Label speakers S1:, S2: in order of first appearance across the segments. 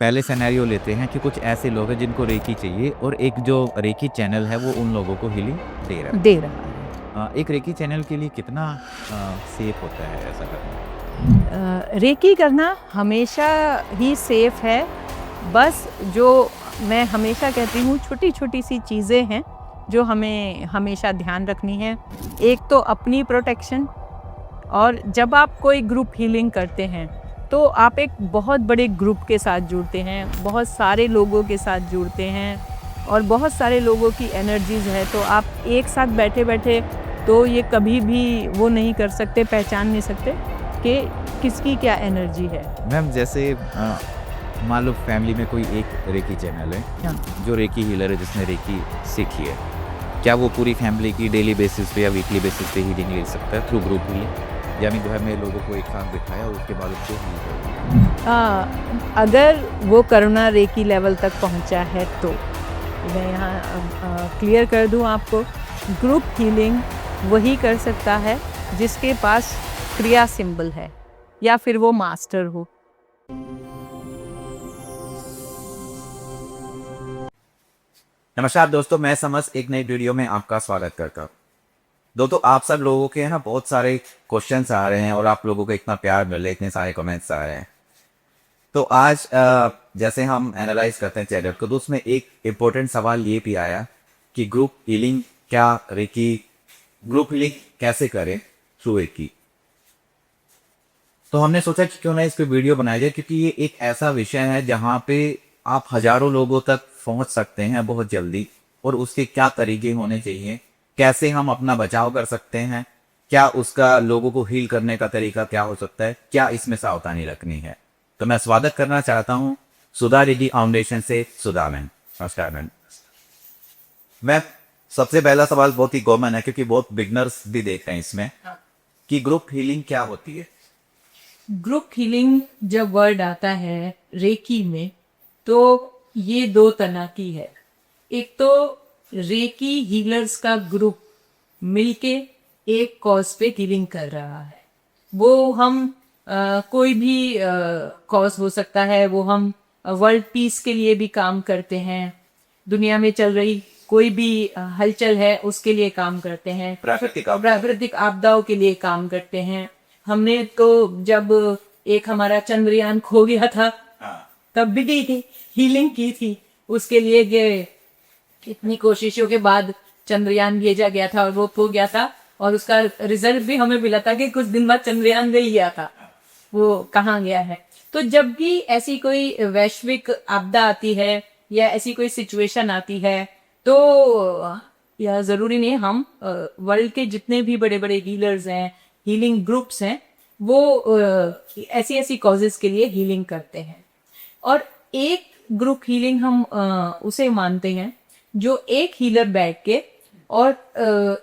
S1: पहले सिनेरियो लेते हैं कि कुछ ऐसे लोग हैं जिनको रेकी चाहिए और एक जो रेकी चैनल है वो उन लोगों को हीलिंग दे रहा
S2: दे रहा है।
S1: है। एक रेकी चैनल के लिए कितना सेफ होता है ऐसा करना?
S2: रेकी करना हमेशा ही सेफ है। बस जो मैं हमेशा कहती हूँ, छोटी-छोटी सी चीज़ें हैं जो हमें हमेशा ध्यान रखनी है। एक तो अपनी प्रोटेक्शन, और जब आप कोई ग्रुप हीलिंग करते हैं तो आप एक बहुत बड़े ग्रुप के साथ जुड़ते हैं, बहुत सारे लोगों के साथ जुड़ते हैं और बहुत सारे लोगों की एनर्जीज़ है। तो आप एक साथ बैठे-बैठे तो ये कभी भी वो नहीं कर सकते, पहचान नहीं सकते कि किसकी क्या एनर्जी है।
S1: मैम जैसे मान लो फैमिली में कोई एक रेकी चैनल है
S2: हाँ।
S1: जो रेकी हीलर है जिसने रेकी सीखी है, क्या वो पूरी फैमिली की डेली बेसिस पे या वीकली बेसिस पे हीलिंग ले सकता है थ्रू ग्रुप हीलिंग? यानी घर में लोगों को एक साथ बिठाया और उसके बाद उसको हील कर दिया।
S2: अगर वो करुणा रेकी लेवल तक पहुंचा है तो मैं यहाँ क्लियर कर दूं आपको, ग्रुप हीलिंग वही कर सकता है जिसके पास क्रिया सिंबल है या फिर वो मास्टर हो।
S1: नमस्कार दोस्तों, मैं समझ एक नई वीडियो में आपका स्वागत करता हूँ। दोस्तों आप सब लोगों के ना बहुत सारे क्वेश्चंस आ रहे हैं और आप लोगों को इतना प्यार मिल रहा है, इतने सारे कमेंट्स आ रहे हैं। तो आज जैसे हम एनालाइज करते हैं चैनल को तो उसमें एक इम्पोर्टेंट सवाल ये भी आया कि ग्रुप हीलिंग क्या रेकी, ग्रुप हीलिंग कैसे करें थ्रू रेकी। तो हमने सोचा कि क्यों ना इस पे वीडियो बनाया जाए, क्योंकि ये एक ऐसा विषय है जहाँ पे आप हजारों लोगों तक पहुंच सकते हैं बहुत जल्दी, और उसके क्या तरीके होने चाहिए, कैसे हम अपना बचाव कर सकते हैं, क्या उसका लोगों को हील करने का तरीका क्या हो सकता है, क्या इसमें सावधानी रखनी है। तो मैं स्वागत करना चाहता हूँ सुधा रेड्डी फाउंडेशन से सुधा मैम। नमस्कार मैम। मैम सबसे पहला सवाल बहुत ही कॉमन है क्योंकि बहुत बिगनर्स भी देख रहे हैं इसमें, कि ग्रुप हीलिंग क्या होती है?
S2: ग्रुप हीलिंग जब वर्ड आता है रेकी में तो ये दो तरह की है। एक तो रेकी हीलर्स का ग्रुप मिलके एक कॉज पे हीलिंग कर रहा है। वो हम कोई भी कॉज हो सकता है, वो हम वर्ल्ड पीस के लिए भी काम करते हैं, दुनिया में चल रही कोई भी हलचल है उसके लिए काम करते हैं, प्राकृतिक आपदाओं के लिए काम करते हैं। हमने तो जब एक हमारा चंद्रयान खो गया था तब भी हीलिंग की थी उसके लिए। इतनी कोशिशों के बाद चंद्रयान भेजा गया था और वो खो गया था, और उसका रिजल्ट भी हमें मिला था कि कुछ दिन बाद चंद्रयान रह गया था, वो कहाँ गया है। तो जब भी ऐसी कोई वैश्विक आपदा आती है या ऐसी कोई सिचुएशन आती है तो यह जरूरी नहीं, हम वर्ल्ड के जितने भी बड़े बड़े हीलर्स हैं, हीलिंग ग्रुप्स हैं, वो ऐसी ऐसी कॉजेस के लिए हीलिंग करते हैं। और एक ग्रुप हीलिंग हम उसे मानते हैं जो एक हीलर बैठ के और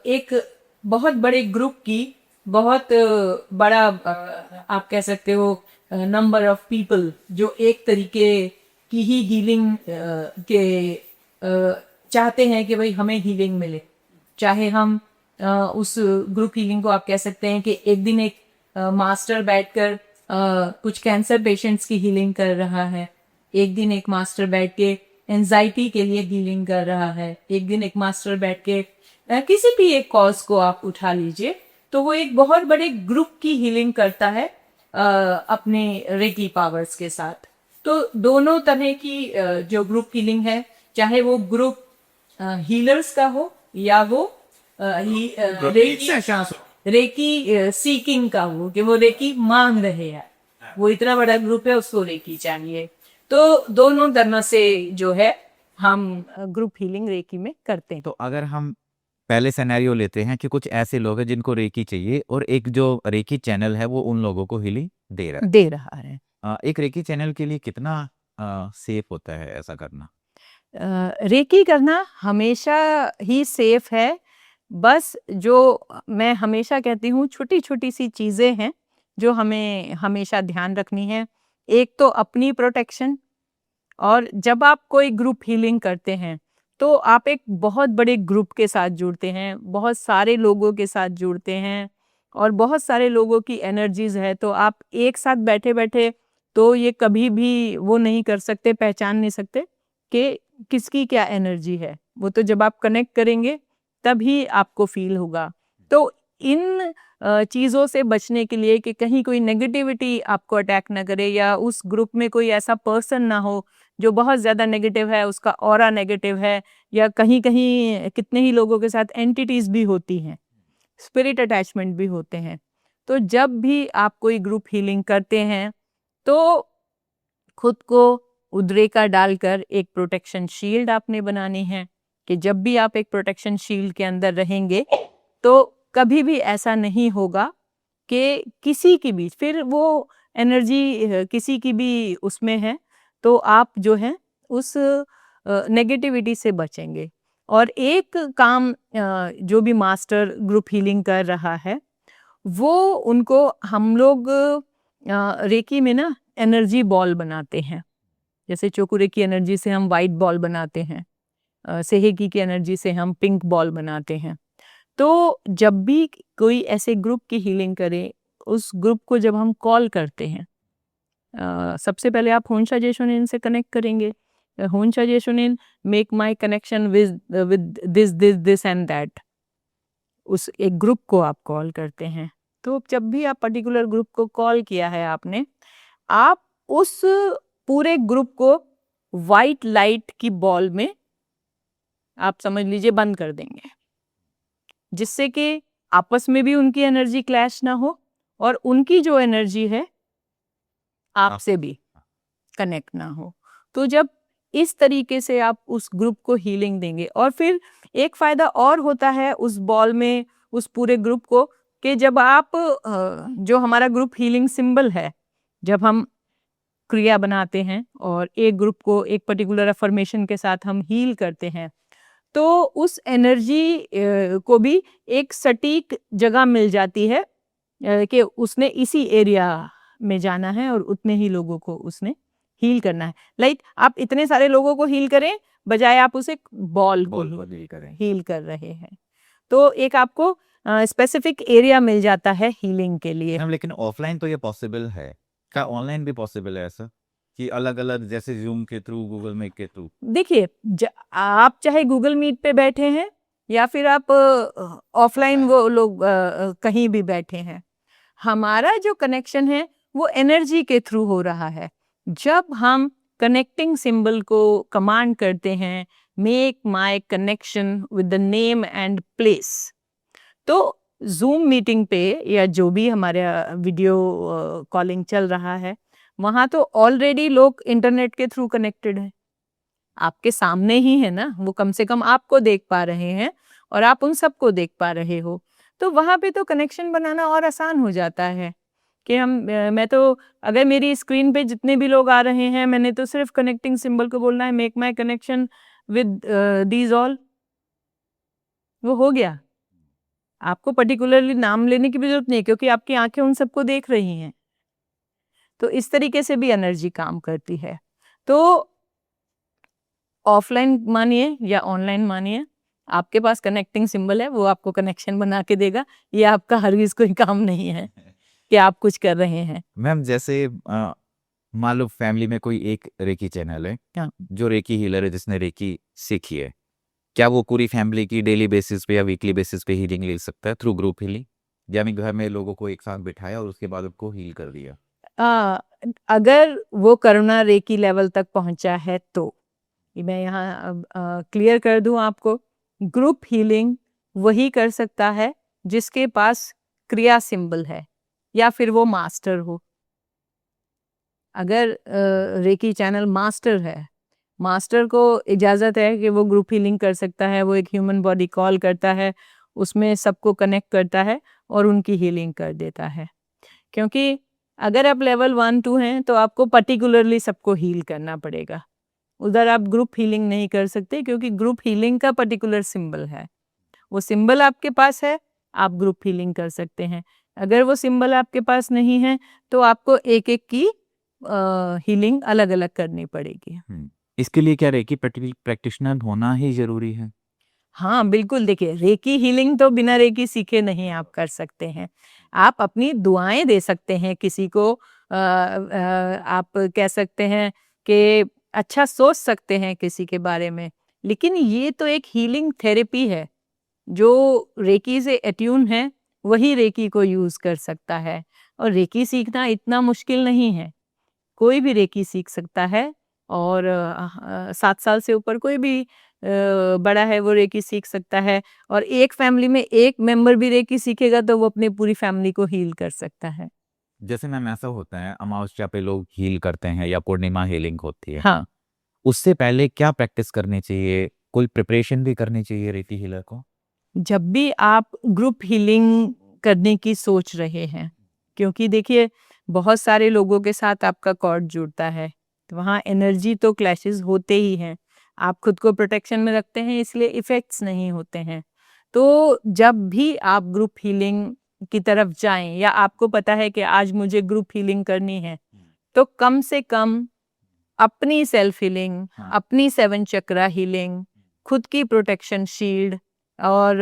S2: एक बहुत बड़े ग्रुप की बहुत बड़ा आप कह सकते हो नंबर ऑफ पीपल जो एक तरीके की ही हीलिंग के चाहते हैं कि भाई हमें हीलिंग मिले। चाहे हम उस ग्रुप हीलिंग को आप कह सकते हैं कि एक दिन एक मास्टर बैठकर कुछ कैंसर पेशेंट्स की हीलिंग कर रहा है, एक दिन एक मास्टर बैठ के एंजाइटी के लिए हीलिंग कर रहा है, एक दिन एक मास्टर बैठ के किसी भी एक कॉज को आप उठा लीजिए तो वो एक बहुत बड़े ग्रुप की हीलिंग करता है अपने रेकी पावर्स के साथ। तो दोनों तरह की जो ग्रुप हीलिंग है, चाहे वो ग्रुप हीलर्स का हो या वो रेकी सीकिंग का हो कि वो रेकी मांग रहे हैं, वो इतना बड़ा ग्रुप है उसको रेकी चाहिए। तो दोनों तरह से जो है हम ग्रुप हीलिंग रेकी में करते हैं।
S1: तो अगर हम पहले सिनेरियो लेते हैं कि कुछ ऐसे लोग हैं जिनको रेकी चाहिए और एक जो रेकी चैनल है वो उन लोगों को हीलिंग दे रहा
S2: है।
S1: एक रेकी चैनल के लिए कितना सेफ होता है ऐसा करना?
S2: रेकी करना हमेशा ही सेफ है। बस जो मैं हमेशा कहती हूँ, छोटी-छोटी सी चीज़ें हैं जो हमें हमेशा ध्यान रखनी है। एक तो अपनी प्रोटेक्शन, और जब आप कोई ग्रुप हीलिंग करते हैं तो आप एक बहुत बड़े ग्रुप के साथ जुड़ते हैं, बहुत सारे लोगों के साथ जुड़ते हैं और बहुत सारे लोगों की एनर्जीज है। तो आप एक साथ बैठे-बैठे तो ये कभी भी वो नहीं कर सकते, पहचान नहीं सकते कि किसकी क्या एनर्जी है। वो तो जब आप कनेक्ट करेंगे तभी आपको फील होगा। तो इन चीज़ों से बचने के लिए कि कहीं कोई नेगेटिविटी आपको अटैक ना करे या उस ग्रुप में कोई ऐसा पर्सन ना हो जो बहुत ज़्यादा नेगेटिव है, उसका ऑरा नेगेटिव है, या कहीं-कहीं कितने ही लोगों के साथ एंटिटीज़ भी होती हैं, स्पिरिट अटैचमेंट भी होते हैं। तो जब भी आप कोई ग्रुप हीलिंग करते हैं तो खुद को उद्रेका डालकर एक प्रोटेक्शन शील्ड आपने बनानी है कि जब भी आप एक प्रोटेक्शन शील्ड के अंदर रहेंगे तो कभी भी ऐसा नहीं होगा कि किसी की भी फिर वो एनर्जी किसी की भी उसमें है तो आप जो है उस नेगेटिविटी से बचेंगे। और एक काम जो भी मास्टर ग्रुप हीलिंग कर रहा है वो उनको हम लोग रेकी में ना एनर्जी बॉल बनाते हैं। जैसे चोकुरे की एनर्जी से हम वाइट बॉल बनाते हैं, सेहेकी की एनर्जी से हम पिंक बॉल बनाते हैं। तो जब भी कोई ऐसे ग्रुप की हीलिंग करे, उस ग्रुप को जब हम कॉल करते हैं, सबसे पहले आप होन्शा जेशोनिन से कनेक्ट करेंगे। होन्शा जेशोनिन make my connection with this and that, उस एक ग्रुप को आप कॉल करते हैं। तो जब भी आप पर्टिकुलर ग्रुप को कॉल किया है आपने, आप उस पूरे ग्रुप को वाइट लाइट की बॉल में आप समझ लीजिए बंद कर देंगे, जिससे कि आपस में भी उनकी एनर्जी क्लैश ना हो और उनकी जो एनर्जी है आपसे भी कनेक्ट ना हो। तो जब इस तरीके से आप उस ग्रुप को हीलिंग देंगे, और फिर एक फायदा और होता है उस बॉल में, उस पूरे ग्रुप को, कि जब आप जो हमारा ग्रुप हीलिंग सिंबल है, जब हम क्रिया बनाते हैं और एक ग्रुप को एक पर्टिकुलर अफर्मेशन के साथ हम हील करते हैं, तो उस एनर्जी को भी एक सटीक जगह मिल जाती है कि उसने इसी एरिया में जाना है और उतने ही लोगों को उसने हील करना है। लाइक आप इतने सारे लोगों को हील करें बजाय आप उसे बॉल को हील कर रहे हैं, तो एक आपको स्पेसिफिक एरिया मिल जाता है हीलिंग के लिए।
S1: मैम लेकिन ऑफलाइन तो ये पॉसिबल है, क्या ऑनलाइन भी पॉसिबल है ऐसा कि अलग अलग जैसे जूम के थ्रू, गूगल मीट के थ्रू?
S2: देखिए, आप चाहे गूगल मीट पे बैठे हैं या फिर आप ऑफलाइन वो लोग कहीं भी बैठे हैं, हमारा जो कनेक्शन है वो एनर्जी के थ्रू हो रहा है। जब हम कनेक्टिंग सिंबल को कमांड करते हैं, make my connection with the name and place, तो जूम मीटिंग पे या जो भी हमारे वीडियो कॉलिंग चल रहा है, वहाँ तो ऑलरेडी लोग इंटरनेट के थ्रू कनेक्टेड है, आपके सामने ही है ना, वो कम से कम आपको देख पा रहे हैं और आप उन सबको देख पा रहे हो। तो वहाँ पे तो कनेक्शन बनाना और आसान हो जाता है कि मैं तो अगर मेरी स्क्रीन पे जितने भी लोग आ रहे हैं, मैंने तो सिर्फ कनेक्टिंग सिंबल को बोलना है, make my connection with these all, वो हो गया। आपको पर्टिकुलरली नाम लेने की भी जरूरत नहीं, क्योंकि आपकी आंखें उन सबको देख रही हैं। तो इस तरीके से भी एनर्जी काम करती है। तो ऑफलाइन मानिए या ऑनलाइन मानिए, आपके पास कनेक्टिंग सिंबल है, वो आपको कनेक्शन बना के देगा। ये आपका हरगिज कोई काम नहीं है कि आप कुछ कर रहे हैं।
S1: मैम जैसे मान लो फैमिली में कोई एक रेकी चैनल है,
S2: हाँ।
S1: जो रेकी हीलर है, जिसने रेकी सीखी है, क्या वो पूरी फैमिली की डेली बेसिस पे या वीकली बेसिस पे हीलिंग ले सकता है थ्रू ग्रुप हीलिंग? यानी घर में लोगों को एक साथ बिठाया और उसके बाद उनको हील कर दिया?
S2: अगर वो करुणा रेकी लेवल तक पहुंचा है तो मैं यहाँ क्लियर कर दूं आपको, ग्रुप हीलिंग वही कर सकता है जिसके पास क्रिया सिंबल है या फिर वो मास्टर हो। अगर रेकी चैनल मास्टर है, मास्टर को इजाज़त है कि वो ग्रुप हीलिंग कर सकता है, वो एक ह्यूमन बॉडी कॉल करता है, उसमें सबको कनेक्ट करता है और उनकी हीलिंग कर देता है। क्योंकि अगर आप लेवल 1-2 हैं तो आपको पर्टिकुलरली सबको हील करना पड़ेगा, उधर आप ग्रुप हीलिंग नहीं कर सकते, क्योंकि ग्रुप हीलिंग का पर्टिकुलर सिंबल है, वो सिंबल आपके पास है, आप ग्रुप हीलिंग कर सकते हैं। अगर वो सिंबल आपके पास नहीं है तो आपको एक एक की हीलिंग अलग अलग करनी पड़ेगी।
S1: इसके लिए क्या रेकी प्रैक्टिशनर होना ही जरूरी है?
S2: हाँ बिल्कुल, देखिए रेकी हीलिंग तो बिना रेकी सीखे नहीं आप कर सकते हैं। आप अपनी दुआएं दे सकते हैं किसी को आप कह सकते हैं कि अच्छा सोच सकते हैं किसी के बारे में, लेकिन ये तो एक हीलिंग थेरेपी है। जो रेकी से अट्यून है वही रेकी को यूज कर सकता है, और रेकी सीखना इतना मुश्किल नहीं है। कोई भी रेकी सीख सकता है, और 7 साल से ऊपर कोई भी बड़ा है वो रेकी सीख सकता है, और एक फैमिली में एक मेंबर भी रेकी सीखेगा तो वो अपनी पूरी फैमिली को हील कर सकता है।
S1: जैसे मैम ऐसा होता है अमावस्या पे लोग हील करते हैं या पूर्णिमा हीलिंग होती है,
S2: हाँ,
S1: उससे पहले क्या प्रैक्टिस करनी चाहिए? कोई प्रिपरेशन भी करनी चाहिए रेकी हीलर को?
S2: जब भी आप ग्रुप हीलिंग करने की सोच रहे हैं, क्योंकि देखिए बहुत सारे लोगों के साथ आपका कॉर्ड जुड़ता है, तो वहाँ एनर्जी तो क्लैशेस होते ही हैं। आप खुद को प्रोटेक्शन में रखते हैं इसलिए इफेक्ट्स नहीं होते हैं। तो जब भी आप ग्रुप हीलिंग की तरफ जाएं, या आपको पता है कि आज मुझे ग्रुप हीलिंग करनी है, तो कम से कम अपनी सेल्फ हीलिंग,
S1: हाँ।
S2: अपनी 7 चक्रा हीलिंग, खुद की प्रोटेक्शन शील्ड, और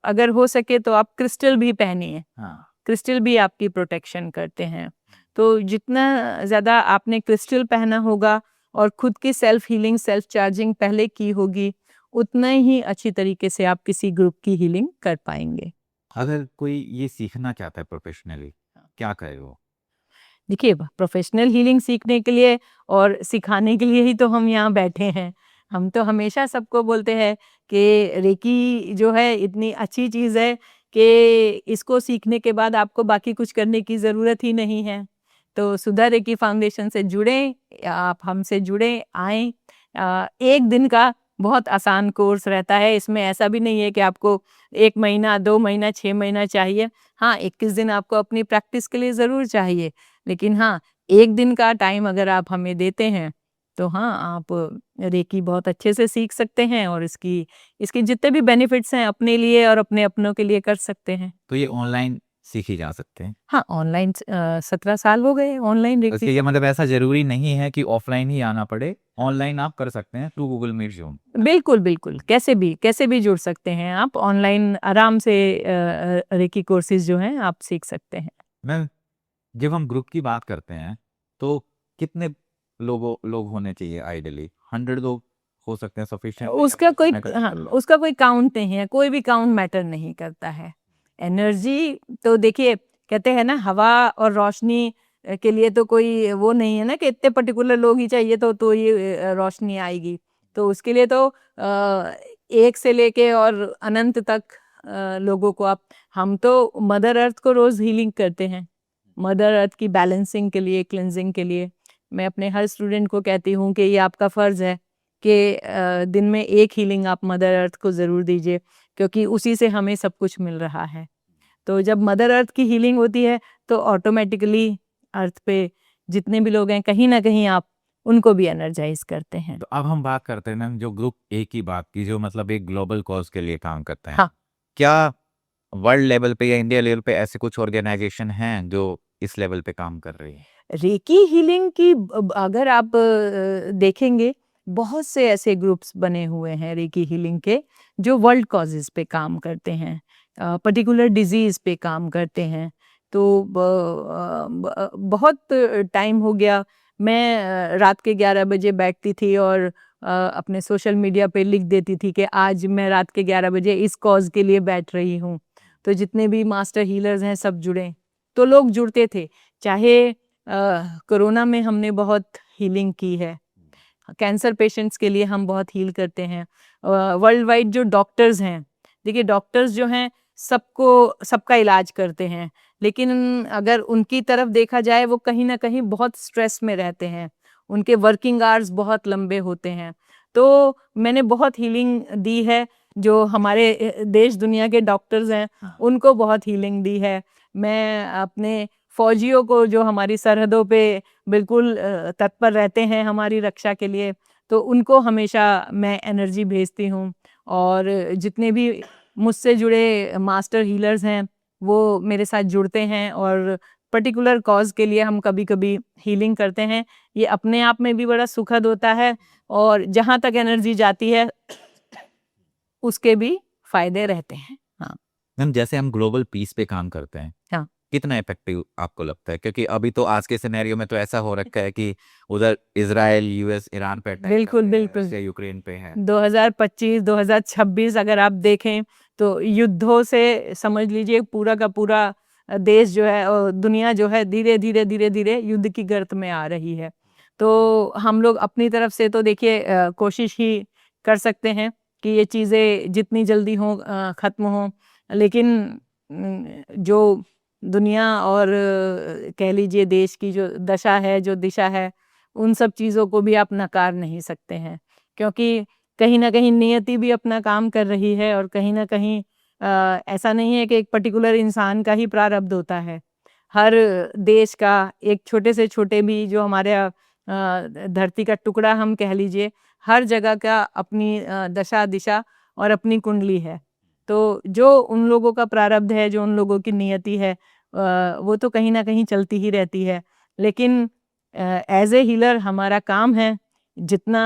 S2: अगर हो सके तो आप क्रिस्टल भी पहनिए।
S1: हाँ।
S2: क्रिस्टल भी आपकी प्रोटेक्शन करते हैं। तो जितना ज़्यादा आपने क्रिस्टल पहना होगा और खुद की सेल्फ हीलिंग, सेल्फ चार्जिंग पहले की होगी, उतना ही अच्छी तरीके से आप किसी ग्रुप की हीलिंग कर पाएंगे।
S1: अगर कोई ये सीखना चाहता है प्रोफेशनली, क्या करे वो?
S2: देखिए, प्रोफेशनल हीलिंग सीखने के लिए और सिखाने के लिए ही तो हम यहाँ बैठे हैं। हम तो हमेशा सबको बोलते हैं कि रेकी जो है इतनी अच्छी चीज़ है कि इसको सीखने के बाद आपको बाकी कुछ करने की ज़रूरत ही नहीं है। तो सुधा रेकी फाउंडेशन से जुड़ें, आप हमसे जुड़ें, आएँ। 1 दिन का बहुत आसान कोर्स रहता है, इसमें ऐसा भी नहीं है कि आपको 1 महीना, 2 महीना, 6 महीना चाहिए। हाँ, 21 दिन आपको अपनी प्रैक्टिस के लिए ज़रूर चाहिए। लेकिन हाँ, 1 दिन का टाइम अगर आप हमें देते हैं, तो हाँ, आप रेकी बहुत अच्छे से सीख सकते हैं, और इसकी इसके जितने भी बेनिफिट्स हैं अपने लिए और अपने अपनों के लिए कर सकते हैं।
S1: तो ये ऑनलाइन सीखी जा सकते हैं?
S2: हाँ, ऑनलाइन 17 साल हो गए ऑनलाइन रेकी।
S1: इसके ये मतलब ऐसा ज़रूरी नहीं है कि ऑफलाइन ही आना पड़े, ऑनलाइन आप कर सकते हैं थ्रू गूगल मीट, ज़ूम।
S2: बिल्कुल, बिल्कुल, कैसे भी जुड़ सकते हैं आप ऑनलाइन आराम से। रेकी कोर्सेज़ जो हैं आप सीख सकते हैं।
S1: मैम, जब हम ग्रुप की बात करते हैं, तो कितने लोग होने चाहिए आइडियली? 100 लोग हो सकते हैं सफिशिएंट?
S2: उसका कोई काउंट नहीं है, कोई भी काउंट मैटर नहीं करता है। एनर्जी तो देखिए, कहते हैं ना, हवा और रोशनी के लिए तो कोई वो नहीं है ना कि इतने पर्टिकुलर लोग ही चाहिए तो ये रोशनी आएगी। तो उसके लिए तो 1 से लेके और अनंत तक लोगों को आप, हम तो मदर अर्थ को रोज़ हीलिंग करते हैं। मदर अर्थ की बैलेंसिंग के लिए, क्लींजिंग के लिए। मैं अपने हर स्टूडेंट को कहती हूँ कि ये आपका फ़र्ज़ है कि दिन में 1 हीलिंग आप मदर अर्थ को ज़रूर दीजिए, क्योंकि उसी से हमें सब कुछ मिल रहा है। तो जब मदर अर्थ की हीलिंग होती है तो ऑटोमेटिकली अर्थ पे जितने भी लोग हैं, कहीं न कहीं आप उनको भी एनर्जाइज़ करते हैं।
S1: तो अब हम बात करते हैं मैम, जो ग्रुप ए की बात की, जो मतलब एक ग्लोबल कॉज के लिए काम करते हैं।
S2: हाँ।
S1: क्या वर्ल्ड लेवल पे या इंडिया लेवल पे ऐसे कुछ ऑर्गेनाइजेशन हैं जो इस लेवल पे काम कर रही है?
S2: रेकी हीलिंग की अगर आप देखेंगे, बहुत से ऐसे ग्रुप्स बने हुए हैं रेकी हीलिंग के, जो वर्ल्ड कॉजेज़ पे काम करते हैं, पर्टिकुलर डिज़ीज़ पे काम करते हैं। तो बहुत टाइम हो गया, मैं रात के 11 बजे बैठती थी और अपने सोशल मीडिया पे लिख देती थी कि आज मैं रात के 11 बजे इस कॉज़ के लिए बैठ रही हूँ। तो जितने भी मास्टर हीलर्स हैं सब जुड़े, तो लोग जुड़ते थे। चाहे कोरोना में हमने बहुत हीलिंग की है, कैंसर पेशेंट्स के लिए हम बहुत हील करते हैं। वर्ल्ड वाइड जो डॉक्टर्स हैं, देखिए डॉक्टर्स जो हैं सबका इलाज करते हैं, लेकिन अगर उनकी तरफ देखा जाए वो कहीं ना कहीं बहुत स्ट्रेस में रहते हैं, उनके वर्किंग आवर्स बहुत लंबे होते हैं। तो मैंने बहुत हीलिंग दी है, जो हमारे देश दुनिया के डॉक्टर्स हैं उनको बहुत हीलिंग दी है। मैं अपने फौजियों को, जो हमारी सरहदों पे बिल्कुल तत्पर रहते हैं हमारी रक्षा के लिए, तो उनको हमेशा मैं एनर्जी भेजती हूँ। और जितने भी मुझसे जुड़े मास्टर हीलर्स हैं वो मेरे साथ जुड़ते हैं, और पर्टिकुलर कॉज के लिए हम कभी-कभी हीलिंग करते हैं। ये अपने आप में भी बड़ा सुखद होता है, और जहाँ तक एनर्जी जाती है उसके भी फ़ायदे रहते हैं। हाँ।
S1: मैम, जैसे हम ग्लोबल पीस पे काम करते हैं,
S2: हाँ।
S1: कितना इफेक्टिव आपको लगता है? क्योंकि अभी तो आज के सिनेरियो में तो ऐसा हो रखा है कि उधर इजराइल, यूएस, ईरान पे अटैक कर
S2: बिल्कुल,
S1: रहे हैं,
S2: बिल्कुल।
S1: रशिया यूक्रेन पे है।
S2: 2025, 2026 अगर आप देखें तो युद्धों से समझ लीजिए पूरा का पूरा देश जो है और दुनिया जो है धीरे-धीरे युद्ध की गर्त में आ रही है। तो हम लोग अपनी तरफ से तो देखिए कोशिश ही कर सकते हैं कि ये चीज़ें जितनी जल्दी हों ख़त्म हों। लेकिन जो दुनिया और कह लीजिए देश की जो दशा है, जो दिशा है, उन सब चीज़ों को भी आप नकार नहीं सकते हैं। क्योंकि कहीं न कहीं नियति भी अपना काम कर रही है और कहीं न कहीं ऐसा नहीं है कि एक पर्टिकुलर इंसान का ही प्रारब्ध होता है। हर देश का एक छोटे से छोटे भी जो हमारे धरती का टुकड़ा हम कह लीजिए, हर जगह का अपनी दशा, दिशा और अपनी कुंडली है। तो जो उन लोगों का प्रारब्ध है, जो उन लोगों की नियति है वो तो कहीं न कहीं चलती ही रहती है। लेकिन एज़ ए हीलर हमारा काम है जितना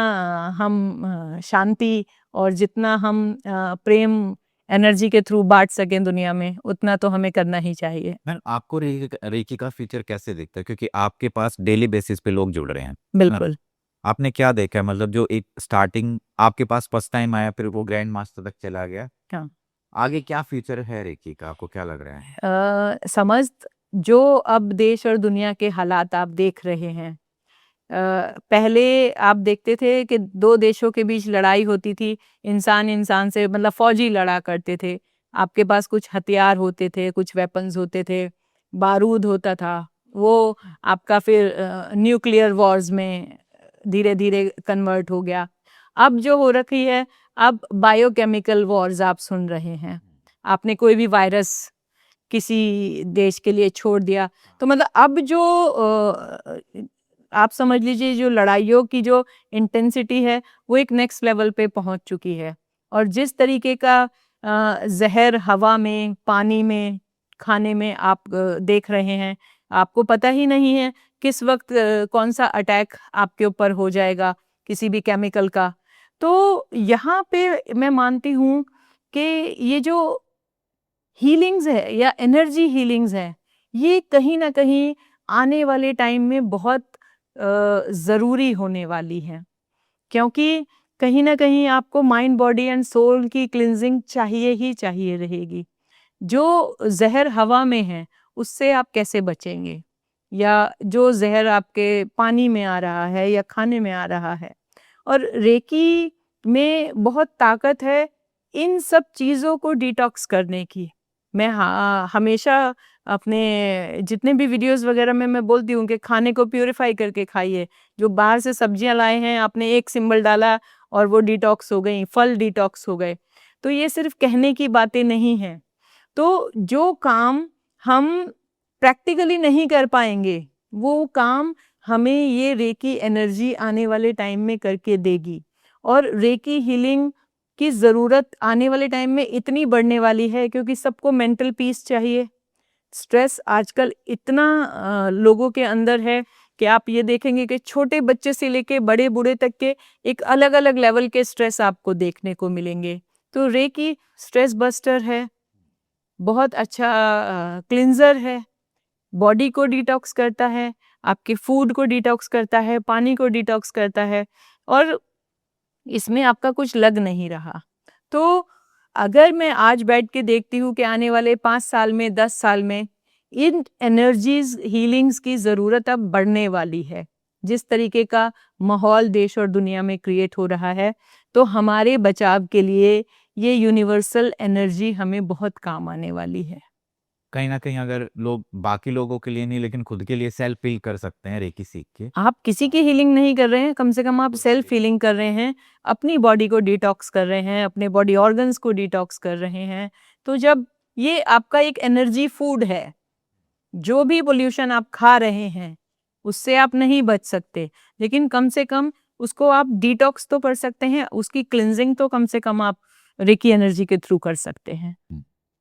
S2: हम शांति और जितना हम प्रेम एनर्जी के थ्रू बाँट सकें दुनिया में, उतना तो हमें करना ही चाहिए।
S1: मैम आपको रेकी का फ्यूचर कैसे दिखता है? क्योंकि आपके पास डेली बेसिस पे लोग जुड़ रहे हैं।
S2: बिल्कुल।
S1: आपने क्या देखा है? मतलब जो एक स्टार्टिंग आपके पास फर्स्ट टाइम आया, फिर वो ग्रैंड मास्टर तक चला गया।
S2: हाँ।
S1: आगे क्या फ्यूचर है रेकी का? आपको क्या लग रहा है?
S2: समझ जो अब देश और दुनिया के हालात आप देख रहे हैं पहले आप देखते थे कि 2 देशों के बीच लड़ाई होती थी, इंसान से मतलब फ़ौजी लड़ा करते थे। आपके पास कुछ हथियार होते थे, कुछ वेपन्स होते थे, बारूद होता था। वो आपका फिर न्यूक्लियर वॉर्स में धीरे-धीरे कन्वर्ट हो गया। अब जो हो रखी है, अब बायोकेमिकल वॉर्स आप सुन रहे हैं। आपने कोई भी वायरस किसी देश के लिए छोड़ दिया, तो मतलब अब जो आप समझ लीजिए जो लड़ाइयों की जो इंटेंसिटी है वो एक नेक्स्ट लेवल पे पहुंच चुकी है और जिस तरीके का जहर हवा में, पानी में, खाने में आप देख रहे हैं, आपको पता ही नहीं है किस वक्त कौन सा अटैक आपके ऊपर हो जाएगा किसी भी केमिकल का। तो यहाँ पे मैं मानती हूँ कि ये जो हीलिंग्स है या एनर्जी हीलिंग्स है, ये कहीं न कहीं आने वाले टाइम में बहुत ज़रूरी होने वाली हैं। क्योंकि कहीं न कहीं आपको माइंड, बॉडी एंड सोल की क्लींजिंग चाहिए ही चाहिए रहेगी। जो ज़हर हवा में है, उससे आप कैसे बचेंगे? या जो ज़हर आपके पानी में आ रहा है या खाने में आ रहा है। और रेकी में बहुत ताकत है इन सब चीज़ों को डिटॉक्स करने की। मैं हमेशा अपने जितने भी वीडियोज़ वगैरह में मैं बोलती हूँ कि खाने को प्यूरीफाई करके खाइए। जो बाहर से सब्जियाँ लाए हैं, आपने एक सिंबल डाला और वो डिटॉक्स हो गई, फल डिटॉक्स हो गए। तो ये सिर्फ़ कहने की बातें नहीं हैं। तो जो काम हम प्रैक्टिकली नहीं कर पाएँगे, वो काम हमें ये रेकी एनर्जी आने वाले टाइम में करके देगी। और रेकी हीलिंग की ज़रूरत आने वाले टाइम में इतनी बढ़ने वाली है क्योंकि सबको मेंटल पीस चाहिए। स्ट्रेस आजकल इतना लोगों के अंदर है कि आप ये देखेंगे कि छोटे बच्चे से लेके बड़े-बूढ़े तक के एक अलग-अलग लेवल के स्ट्रेस आपको देखने को मिलेंगे। तो रेकी स्ट्रेस बस्टर है, बहुत अच्छा क्लींज़र है, बॉडी को डिटॉक्स करता है, आपके फूड को डिटॉक्स करता है, पानी को डिटॉक्स करता है और इसमें आपका कुछ लग नहीं रहा। तो अगर मैं आज बैठ के देखती हूँ कि आने वाले 5 साल में, 10 साल में इन एनर्जीज़ हीलिंग्स की ज़रूरत अब बढ़ने वाली है। जिस तरीके का माहौल देश और दुनिया में क्रिएट हो रहा है, तो हमारे बचाव के लिए ये यूनिवर्सल एनर्जी हमें बहुत काम आने वाली है।
S1: कहीं न कहीं अगर लोग बाकी लोगों के लिए नहीं लेकिन खुद के लिए सेल्फ हील कर सकते हैं रेकी सीख के।
S2: आप किसी की हीलिंग नहीं कर रहे हैं, कम से कम आप सेल्फ हीलिंग कर रहे हैं, अपनी बॉडी को डिटॉक्स कर रहे हैं, अपने बॉडी ऑर्गन्स को डिटॉक्स कर रहे हैं। तो जब ये आपका एक एनर्जी फूड है, जो भी पॉल्यूशन आप खा रहे हैं, उससे आप नहीं बच सकते, लेकिन कम से कम उसको आप डिटॉक्स तो कर सकते हैं, उसकी क्लींजिंग तो कम से कम आप रेकी एनर्जी के थ्रू कर सकते हैं।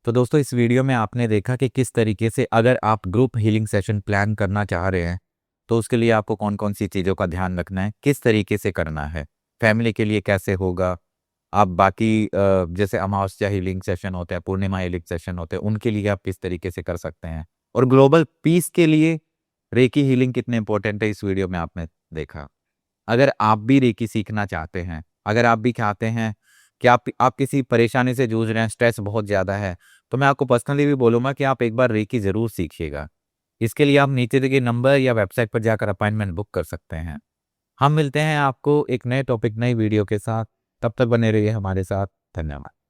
S1: तो दोस्तों इस वीडियो में आपने देखा कि किस तरीके से अगर आप ग्रुप हीलिंग सेशन प्लान करना चाह रहे हैं, तो उसके लिए आपको कौन-कौन सी चीज़ों का ध्यान रखना है, किस तरीके से करना है, फैमिली के लिए कैसे होगा, आप बाकी जैसे अमावस्या हीलिंग सेशन होते हैं, पूर्णिमा हीलिंग सेशन होते हैं, उनके लिए आप किस तरीके से कर सकते हैं। और ग्लोबल पीस के लिए रेकी हीलिंग कितने इंपॉर्टेंट है, इस वीडियो में आपने देखा। अगर आप भी रेकी सीखना चाहते हैं, अगर आप भी चाहते हैं कि आप किसी परेशानी से जूझ रहे हैं, स्ट्रेस बहुत ज़्यादा है, तो मैं आपको पर्सनली भी बोलूँगा कि आप एक बार रेकी ज़रूर सीखिएगा। इसके लिए आप नीचे दिए नंबर या वेबसाइट पर जाकर अपॉइंटमेंट बुक कर सकते हैं। हम मिलते हैं आपको एक नए टॉपिक, नई वीडियो के साथ। तब तक बने रहिए हमारे साथ। धन्यवाद।